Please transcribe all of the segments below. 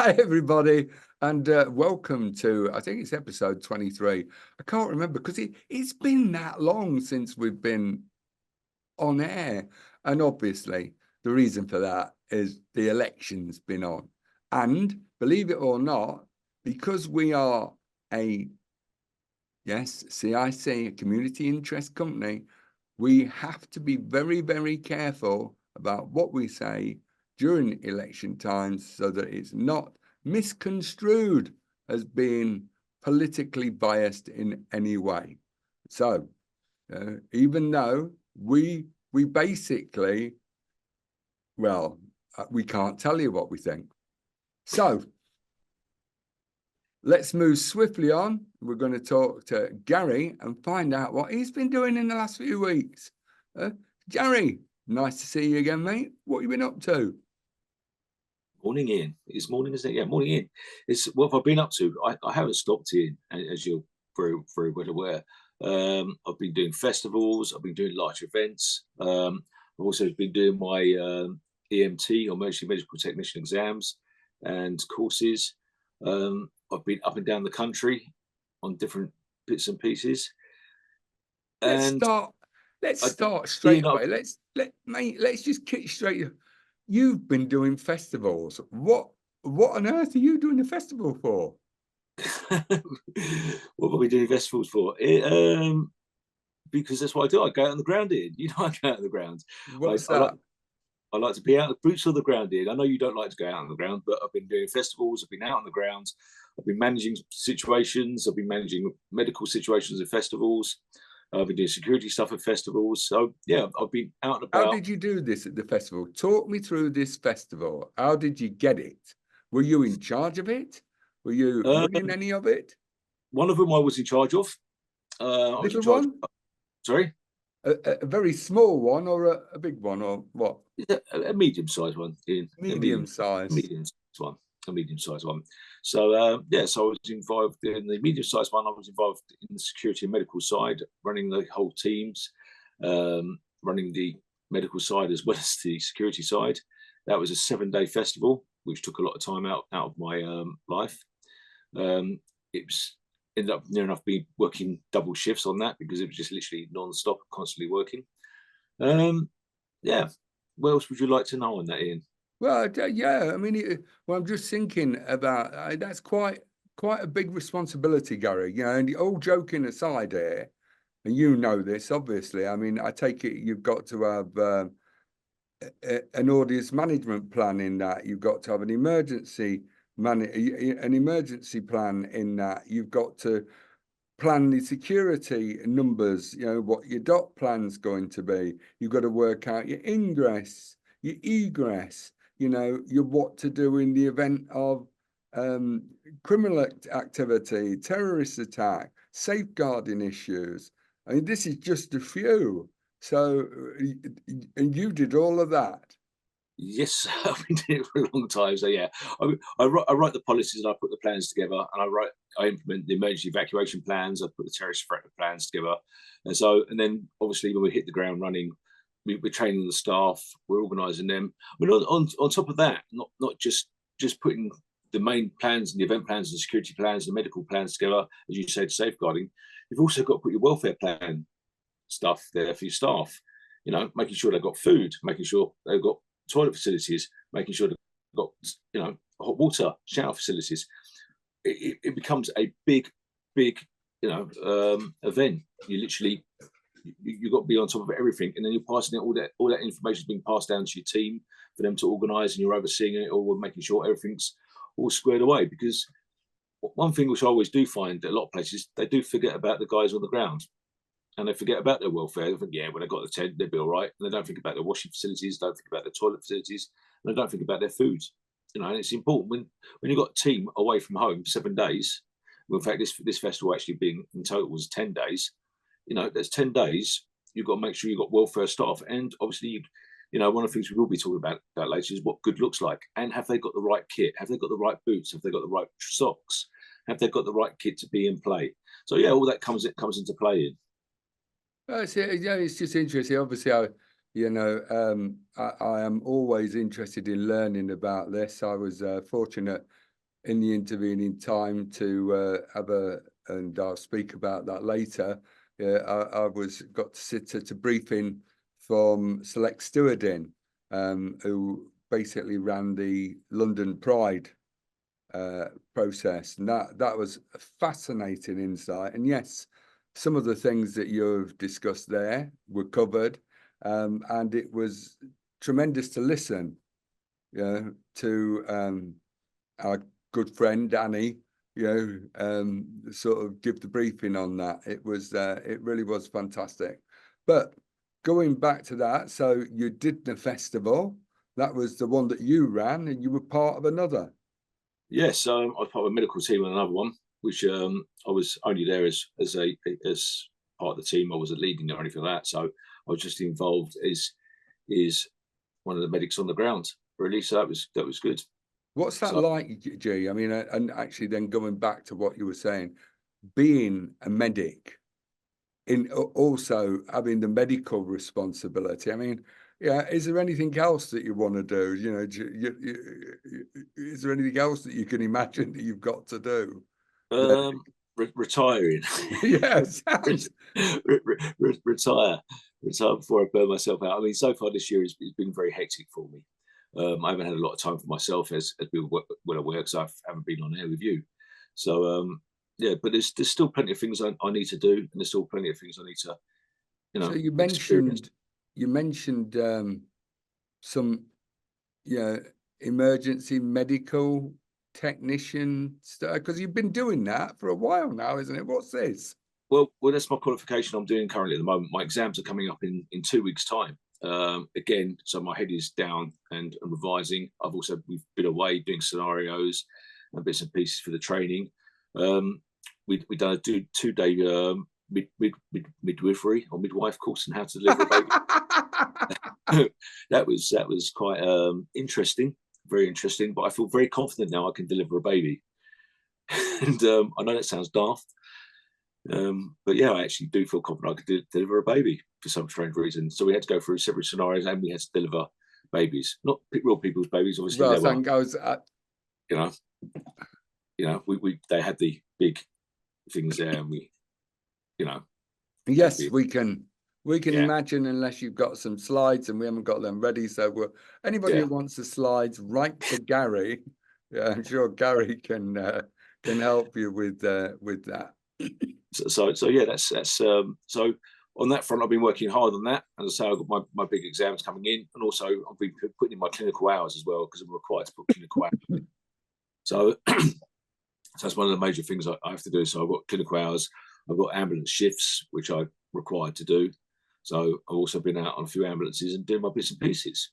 Hi, everybody, and welcome to, I think it's episode 23. I can't remember because it's been that long since we've been on air. And obviously, the reason for that is the election's been on. And believe it or not, because we are CIC, a community interest company, we have to be very, very careful about what we say during election times so that it's not misconstrued as being politically biased in any way. So even though we basically, we can't tell you what we think. So let's move swiftly on. We're going to talk to Gary and find out what he's been doing in the last few weeks. Gary, nice to see you again, mate. What have you been up to? Morning, Ian. It's morning, isn't it? Yeah, morning, Ian. It's what have I been up to? I haven't stopped, Ian, as you're very, very well aware. I've been doing festivals. I've been doing large events. I've also been doing my EMT, or emergency medical technician exams and courses. I've been up and down the country on different bits and pieces. Let's start straight away. Let's just kick straight. You've been doing festivals. What on earth are you doing a festival for? What are we doing festivals for? Because that's what I do. I go out on the ground, Ian. You know, I go out on the ground. What's that? I like to be out, boots on the ground, Ian. I know you don't like to go out on the ground, but I've been doing festivals. I've been out on the ground. I've been managing situations. I've been managing medical situations at festivals. I've been doing security stuff at festivals. So yeah, I've been out and about. How did you do this at the festival? Talk me through this festival. How did you get it? Were you in charge of it? Were you running any of it? One of them I was in charge of. I was in charge. Sorry? A very small one or a big one or what? A medium-sized one. Medium-sized. A medium-sized one. So so I was involved in the medium-sized one. I was involved in the security and medical side, running the whole teams, running the medical side as well as the security side. That was a 7-day festival, which took a lot of time out of my life. It was ended up near enough being working double shifts on that because it was just literally non-stop, constantly working. What else would you like to know on that, Ian? Well, yeah, I mean, I'm just thinking about that's quite a big responsibility, Gary. You know, and all joking aside here, and you know this, obviously. I mean, I take it you've got to have an audience management plan in that. You've got to have an emergency plan in that. You've got to plan the security numbers, you know, what your dot plan's going to be. You've got to work out your ingress, your egress, you know, your what to do in the event of criminal activity, terrorist attack, safeguarding issues. I mean, this is just a few. So, and you did all of that. Yes, I've been doing it for a long time. So yeah, I write the policies and I put the plans together, and I implement the emergency evacuation plans. I put the terrorist threat plans together, and then obviously when we hit the ground running, we're training the staff, we're organising them. I mean, on top of that, not just putting the main plans and the event plans and the security plans and the medical plans together, as you said, safeguarding. You've also got to put your welfare plan stuff there for your staff. You know, making sure they've got food, making sure they've got toilet facilities, making sure they've got, you know, hot water, shower facilities. It becomes a big, you know, event. You literally, you've got to be on top of everything, and then you're passing it, all that information is being passed down to your team for them to organise, and you're overseeing it all, making sure everything's all squared away. Because one thing which I always do find that a lot of places, they do forget about the guys on the ground. And they forget about their welfare. They think, yeah, when they got the tent, they'll be all right. And they don't think about their washing facilities, don't think about their toilet facilities, and they don't think about their food. You know, and it's important when you've got a team away from home 7 days. Well, in fact, this festival actually being in total was 10 days. You know, there's 10 days. You've got to make sure you've got welfare staff, and obviously, you know, one of the things we will be talking about later is what good looks like, and have they got the right kit? Have they got the right boots? Have they got the right socks? Have they got the right kit to be in play? So yeah, all that comes into play in. It's just interesting. Obviously, I am always interested in learning about this. I was fortunate in the intervening time to have and I'll speak about that later. I got to sit at a briefing from Select Stewarding, who basically ran the London Pride process, and that was a fascinating insight. And yes, some of the things that you've discussed there were covered, and it was tremendous to listen, to our good friend Danny, sort of give the briefing on that. It really was fantastic. But going back to that, so you did the festival. That was the one that you ran, and you were part of another. Yes, I was part of a medical team on another one, which I was only there as part of the team. I wasn't leading or anything like that, so I was just involved as one of the medics on the ground, really. So that was good. What's that like, G? I mean, and actually then going back to what you were saying, being a medic, in also having the medical responsibility. I mean, yeah, is there anything else that you want to do? Is there anything else that you can imagine that you've got to do? Retiring. Yes. Retire before I burn myself out. I mean, so far this year it's been very hectic for me. I haven't had a lot of time for myself, as people well aware, because I haven't been on air with you. So yeah, but there's still plenty of things I need to do, and there's still plenty of things I need to, So you mentioned some emergency medical technician stuff, because you've been doing that for a while now, isn't it? What's this? Well, that's my qualification I'm doing currently at the moment. My exams are coming up in 2 weeks' time. Again, so my head is down and revising. We've been away doing scenarios and bits and pieces for the training. We've done a 2-day midwifery or midwife course on how to deliver a baby. that was quite interesting, very interesting. But I feel very confident now I can deliver a baby. And I know that sounds daft, but yeah, I actually do feel confident I could deliver a baby for some strange reason. So we had to go through several scenarios, and we had to deliver babies, not real people's babies, obviously. Well, they had the big things there, and yes, we can imagine, unless you've got some slides, and we haven't got them ready. So anybody who wants the slides, write to Gary. Yeah, I'm sure Gary can help you with that. So yeah, that's so on that front, I've been working hard on that. As I say, I've got my big exams coming in, and also I've been putting in my clinical hours as well, because I'm required to put clinical hours. So that's one of the major things I have to do. So I've got clinical hours, I've got ambulance shifts, which I'm required to do. So I've also been out on a few ambulances and doing my bits and pieces.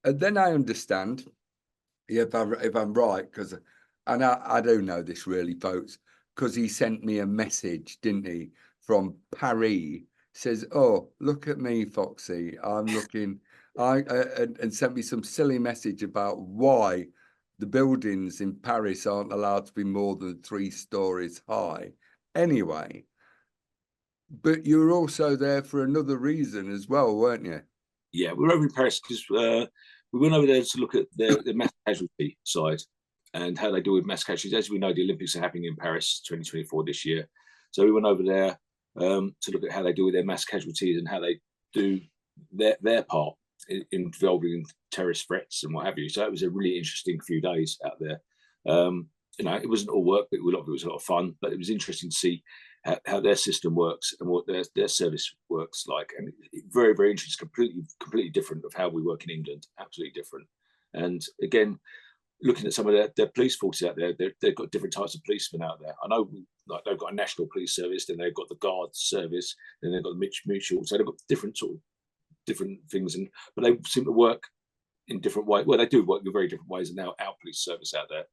And then I understand, if I'm right, because, and I do know this really, folks, because he sent me a message, didn't he, from Paris, says, "Oh, look at me, Foxy. I'm looking," and sent me some silly message about why the buildings in Paris aren't allowed to be more than 3 stories high. Anyway, but you were also there for another reason as well, weren't you? Yeah, we were over in Paris because we went over there to look at the mass casualty side and how they deal with mass casualties. As we know, the Olympics are happening in Paris 2024 this year. So we went over there to look at how they deal with their mass casualties and how they do their part involving terrorist threats and what have you. So it was a really interesting few days out there. It wasn't all work, but it was a lot of fun. But it was interesting to see how their system works and what their service works like. And very, very interesting, completely different of how we work in England, absolutely different. And again, looking at some of their police forces out there, they've got different types of policemen out there. I know they've got a national police service, then they've got the guard service, then they've got the mutual. So they've got different things, but they seem to work in different ways. Well, they do work in very different ways, and now our police service out there.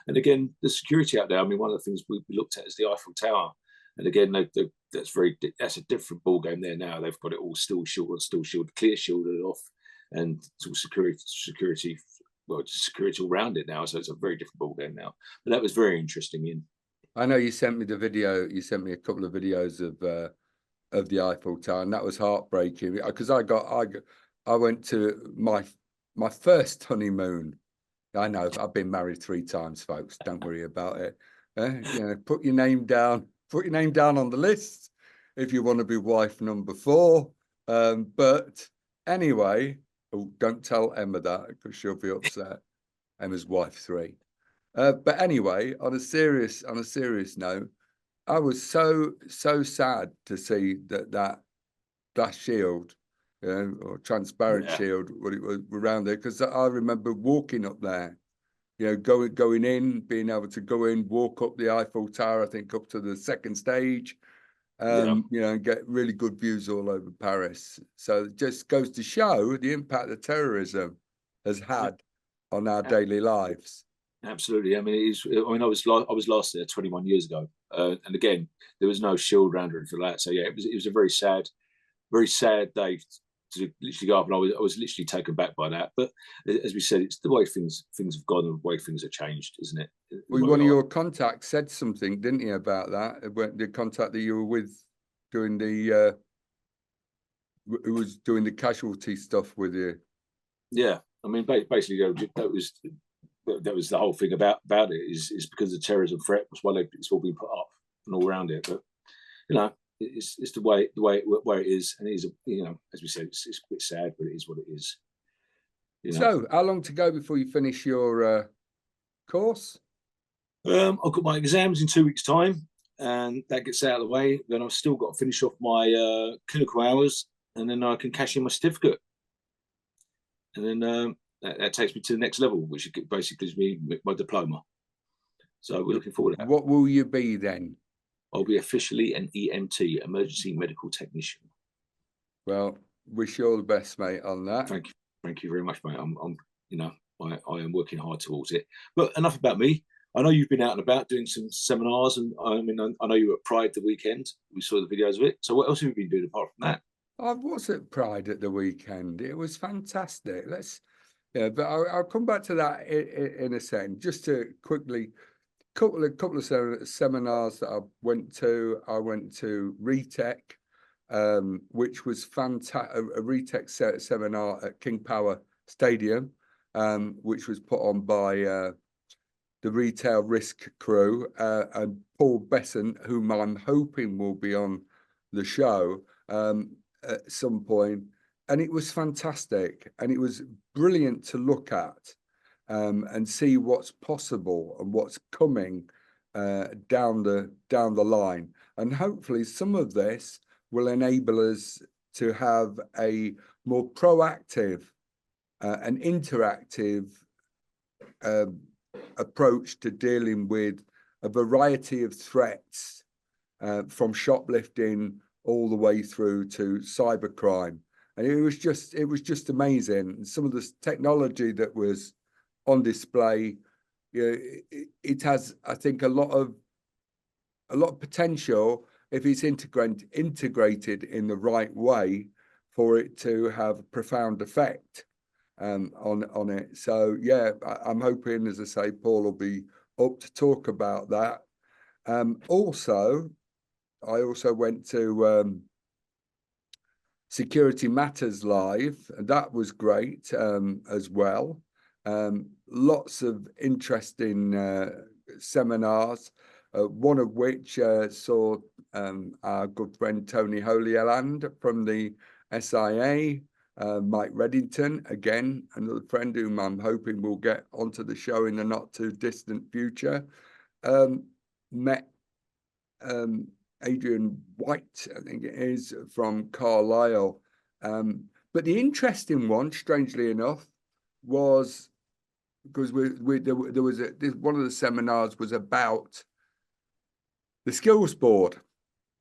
And again, the security out there. I mean, one of the things we looked at is the Eiffel Tower. And again, that's a different ball game there now. They've got it all still shielded, clear shielded off, and it's all security all around it now. So it's a very different ball game now. But that was very interesting. I know you sent me the video. You sent me a couple of videos of the Eiffel Tower, and that was heartbreaking, because I went to my first honeymoon I know, I've been married 3 times, folks. Don't worry about it. You know, put your name down on the list if you want to be wife number 4. But anyway, oh, don't tell Emma that because she'll be upset. Emma's wife 3. But anyway, on a serious note, I was so sad to see that glass shield, you know, or transparent shield, what it was around there, because I remember walking up there, you know, going in, being able to go in, walk up the Eiffel Tower, I think up to the 2nd stage, you know, and get really good views all over Paris. So it just goes to show the impact that terrorism has had on our daily lives. Absolutely. I mean, it is. I mean, I was last there 21 years ago, and again, there was no shield around or anything like that. So yeah, it was a very sad day to literally go up, and I was literally taken back by that. But as we said, it's the way things have gone, and the way things have changed, isn't it? Well, one of your contacts said something, didn't he, about that? When the contact that you were with doing the who was doing the casualty stuff with you? Yeah, I mean, basically, you know, that was the whole thing about it is because the terrorism threat was why it's all been put up and all around it. But you know, it's the way it is, and it is, you know, as we said, it's a bit sad, but it is what it is. You know? So, how long to go before you finish your course? I've got my exams in 2 weeks' time, and that gets out of the way. Then I've still got to finish off my clinical hours, and then I can cash in my certificate, and then that takes me to the next level, which basically gives me my diploma. So we're looking forward to that. What will you be then? I'll be officially an EMT, emergency medical technician. Well, wish you all the best, mate, on that. Thank you very much, mate. I'm you know, I am working hard towards it. But enough about me. I know you've been out and about doing some seminars, and I mean, I know you were at Pride the weekend. We saw the videos of it. So what else have you been doing apart from that? I was at Pride at the weekend. It was fantastic. Yeah, but I'll come back to that in a second. Just to quickly, couple of seminars that I went to. I went to ReTech, which was fantastic. A ReTech seminar at King Power Stadium, which was put on by the Retail Risk crew and Paul Besant, whom I'm hoping will be on the show at some point. And it was fantastic, and it was brilliant to look at and see what's possible and what's coming down the line. And hopefully some of this will enable us to have a more proactive and interactive approach to dealing with a variety of threats from shoplifting all the way through to cybercrime. And it was just amazing. Some of the technology that was on display, you know, it has, I think, a lot of potential if it's integrated in the right way for it to have a profound effect on it. So yeah, I'm hoping, as I say, Paul will be up to talk about that. Also, I also went to Security Matters Live, and that was great as well. Lots of interesting seminars, one of which saw our good friend Tony Holyeland from the SIA, Mike Reddington, again, another friend whom I'm hoping will get onto the show in the not too distant future. Met Adrian White, I think it is, from Carlisle. But the interesting one, strangely enough, was because there was one of the seminars was about the skills board,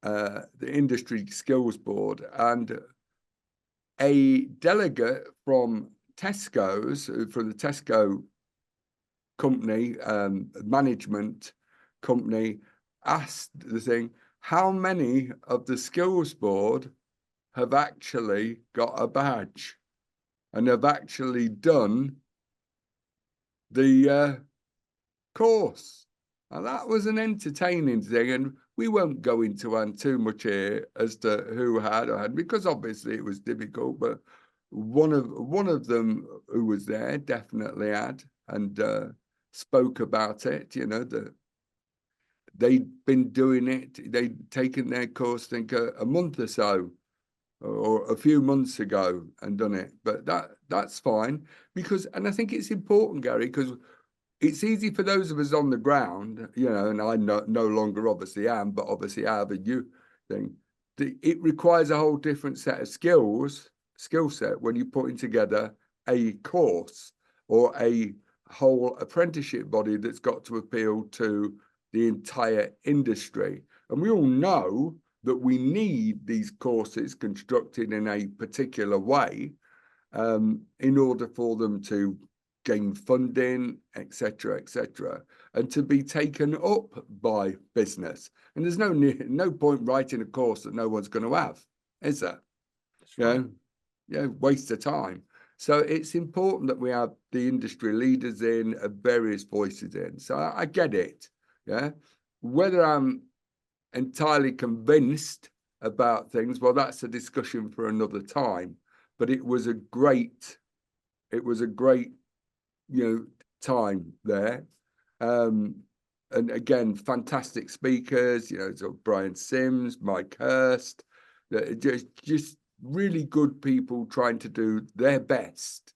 the industry skills board, and a delegate from Tesco's, from the Tesco company, management company, asked the thing, how many of the skills board have actually got a badge and have actually done the course? And that was an entertaining thing, and we won't go into too much here as to who had or had, because obviously it was difficult, but one of them who was there definitely had. and spoke about it. You know, they'd been doing it. They'd taken their course, I think, a month or so, or a few months ago, and done it. But that's fine, because, and I think it's important, Gary, because it's easy for those of us on the ground, you know, and I no longer obviously am, but obviously I have a you thing. It requires a whole different set of skill set when you're putting together a course or a whole apprenticeship body that's got to appeal to the entire industry. And we all know that we need these courses constructed in a particular way in order for them to gain funding, etc., and to be taken up by business. And there's no point writing a course that no one's going to have, is there? That's right. Waste of time. So it's important that we have the industry leaders in, various voices in. So I get it. Yeah. Whether I'm entirely convinced about things, well, that's a discussion for another time. But it was a great, time there. And again, fantastic speakers, so Brian Sims, Mike Hurst, just really good people trying to do their best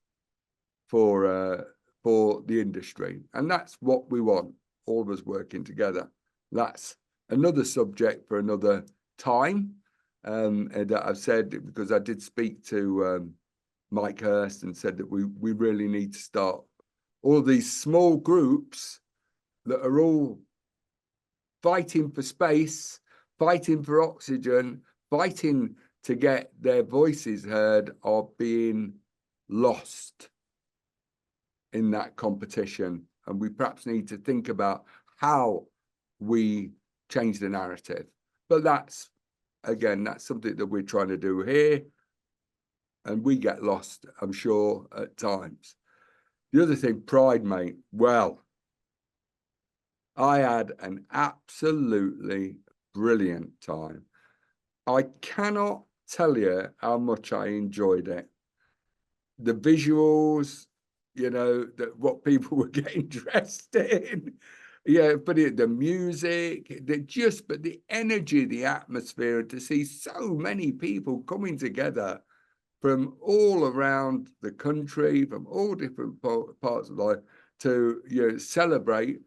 for the industry. And that's what we want, all of us working together. That's another subject for another time. And that I've said, because I did speak to Mike Hurst and said that we really need to start all these small groups that are all fighting for space, fighting for oxygen, fighting to get their voices heard, are being lost in that competition. And we perhaps need to think about how we change the narrative. But that's something that we're trying to do here. And we get lost, I'm sure, at times. The other thing, pride, mate. Well, I had an absolutely brilliant time. I cannot tell you how much I enjoyed it. The visuals, that what people were getting dressed in. Yeah, but the music, but the energy, the atmosphere, and to see so many people coming together from all around the country, from all different parts of life, to celebrate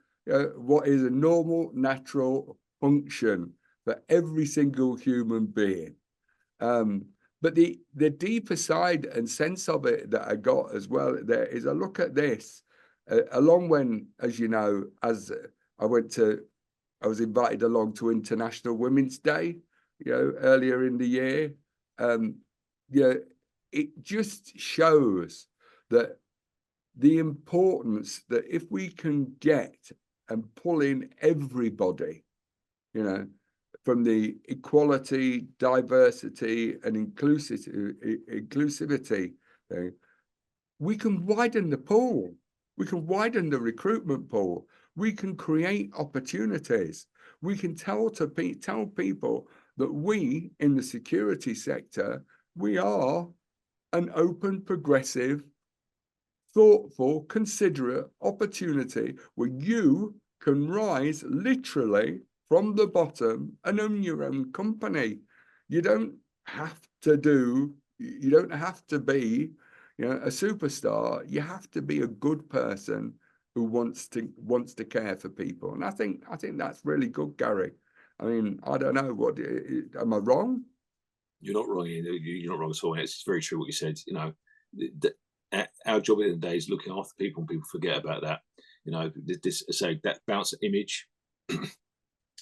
what is a normal, natural function for every single human being. But the deeper side and sense of it that I got as well there is a look at this, along when, as you know, as I was invited along to International Women's Day, earlier in the year. It just shows that the importance that if we can get and pull in everybody, from the equality, diversity, and inclusivity thing, we can widen the pool. We can widen the recruitment pool. We can create opportunities. We can tell people that we in the security sector, we are an open, progressive, thoughtful, considerate opportunity where you can rise literally from the bottom and own your own company. You don't have to be, a superstar. You have to be a good person who wants to care for people. And I think that's really good, Gary. I mean, I don't know, am I wrong? You're not wrong. You're not wrong at all. It's very true what you said. Our job at the end of the day is looking after people, and people forget about that. That bouncer image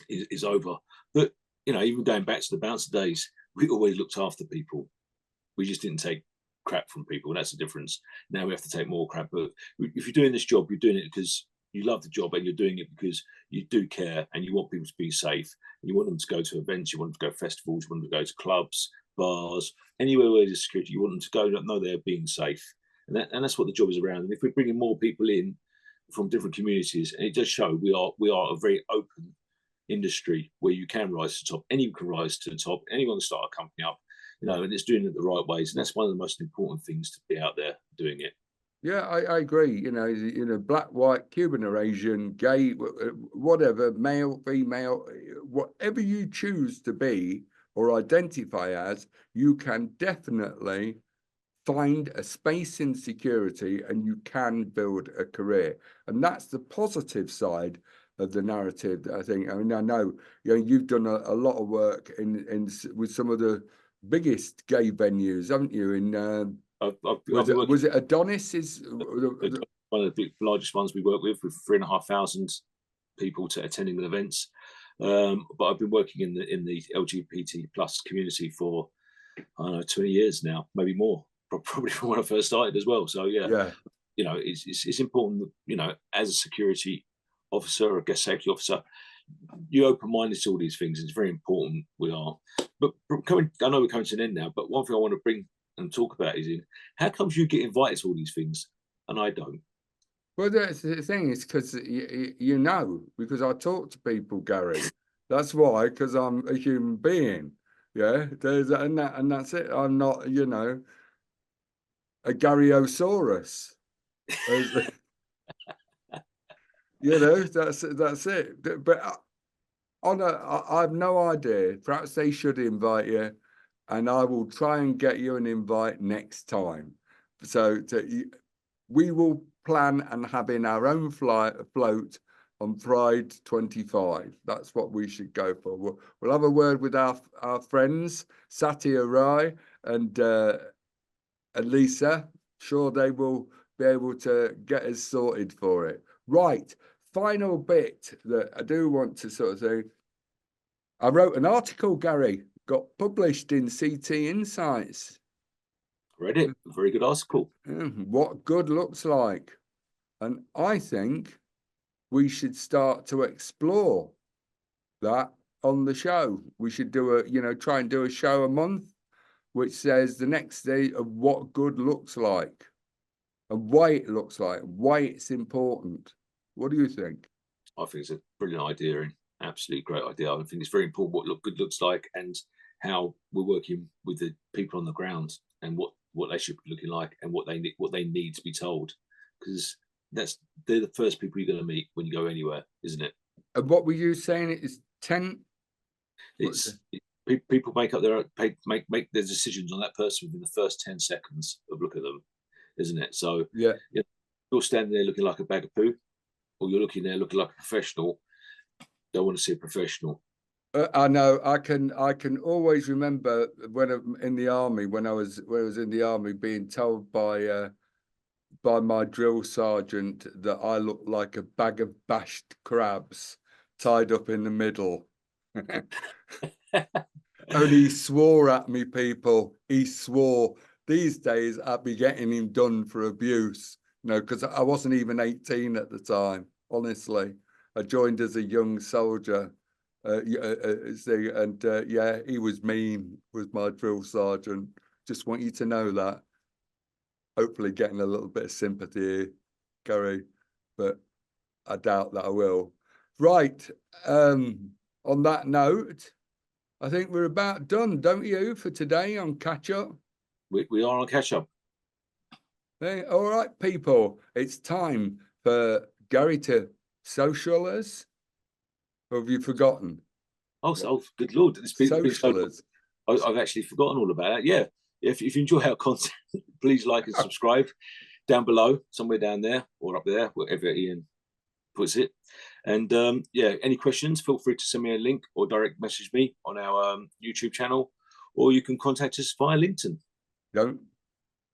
is over. But even going back to the bouncer days, we always looked after people. We just didn't take crap from people. That's the difference. Now we have to take more crap. But if you're doing this job, you're doing it because you love the job, and you're doing it because you do care, and you want people to be safe. You want them to go to events, you want them to go to festivals, you want them to go to clubs, bars, anywhere where there's security. You want them to go and know they're being safe, and that's what the job is around. And if we're bringing more people in from different communities, and it does show we are a very open industry where you can rise to the top. Anyone can rise to the top. Anyone can start a company up, and it's doing it the right ways. And that's one of the most important things, to be out there doing it. Yeah, I agree. Black, white, Cuban or Asian, gay, whatever, male, female, whatever you choose to be or identify as, you can definitely find a space in security and you can build a career. And that's the positive side of the narrative that I think. I mean, I know, you've done a lot of work in with some of the biggest gay venues, haven't you? I've been working Was it Adonis? one of the largest ones we work with 3,500 people attending the events. But I've been working in the LGBT plus community for, I don't know, 20 years now, maybe more, probably from when I first started as well. So yeah, it's important that, as a security officer or a guest safety officer, you're open-minded to all these things. It's very important we are. But I know we're coming to an end now, but one thing I want to bring and talk about is how comes you get invited to all these things and I don't? Well, that's the thing is because because I talk to people, Gary. That's why, because I'm a human being. Yeah, and that's it. I'm not, a Garyosaurus. That's it. But I have no idea. Perhaps they should invite you, and I will try and get you an invite next time. So we will plan and having our own float on Pride 25. That's what we should go for. We'll have a word with our friends, Satya Rai and Lisa. Sure, they will be able to get us sorted for it. Right. Final bit that I do want to sort of say. I wrote an article, Gary, got published in CT Insights. Read it. Very good article. What good looks like. And I think we should start to explore that on the show. We should try and do a show a month, which says the next day of what good looks like and why it looks like, why it's important. What do you think? I think it's a brilliant idea and absolutely great idea. I think it's very important what good looks like and how we're working with the people on the ground and what they should be looking like and what they need to be told, because they're the first people you're going to meet when you go anywhere, isn't it? And what were you saying? It is 10. People make their decisions on that person within the first 10 seconds of look at them, isn't it? So yeah, you're standing there looking like a bag of poo, or you're looking there looking like a professional. Don't want to see a professional. I know. I can always remember when in the army, when I was in the army, being told by my drill sergeant that I looked like a bag of bashed crabs tied up in the middle. And he swore at me, people. He swore. These days, I'd be getting him done for abuse, because I wasn't even 18 at the time, honestly. I joined as a young soldier. He was mean, was my drill sergeant. Just want you to know that. Hopefully getting a little bit of sympathy here, Gary, but I doubt that I will. Right. On that note, I think we're about done, don't you, for today on Catchup? We are on Catchup. Hey, all right, people. It's time for Gary to social us. Or have you forgotten? Oh, good Lord. It's been so I've actually forgotten all about it. Yeah. If you enjoy our content, please like and subscribe down below, somewhere down there or up there, wherever Ian puts it. And any questions, feel free to send me a link or direct message me on our YouTube channel, or you can contact us via LinkedIn. And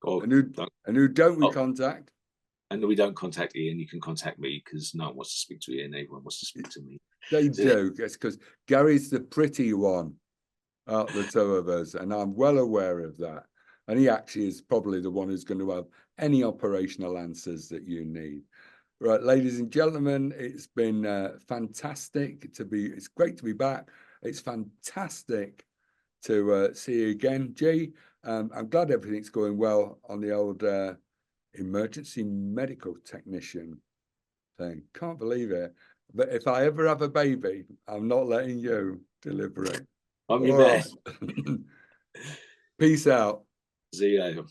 who don't we contact? And we don't contact Ian. You can contact me because no one wants to speak to Ian. Everyone wants to speak to me. They do. It's because Gary's the pretty one out of the two of us, and I'm well aware of that. And he actually is probably the one who's going to have any operational answers that you need. Right, ladies and gentlemen, it's been fantastic it's great to be back. It's fantastic to see you again, G. I'm glad everything's going well on the old emergency medical technician thing. Can't believe it. But if I ever have a baby, I'm not letting you deliver it. I'm your man. Peace out. See you later.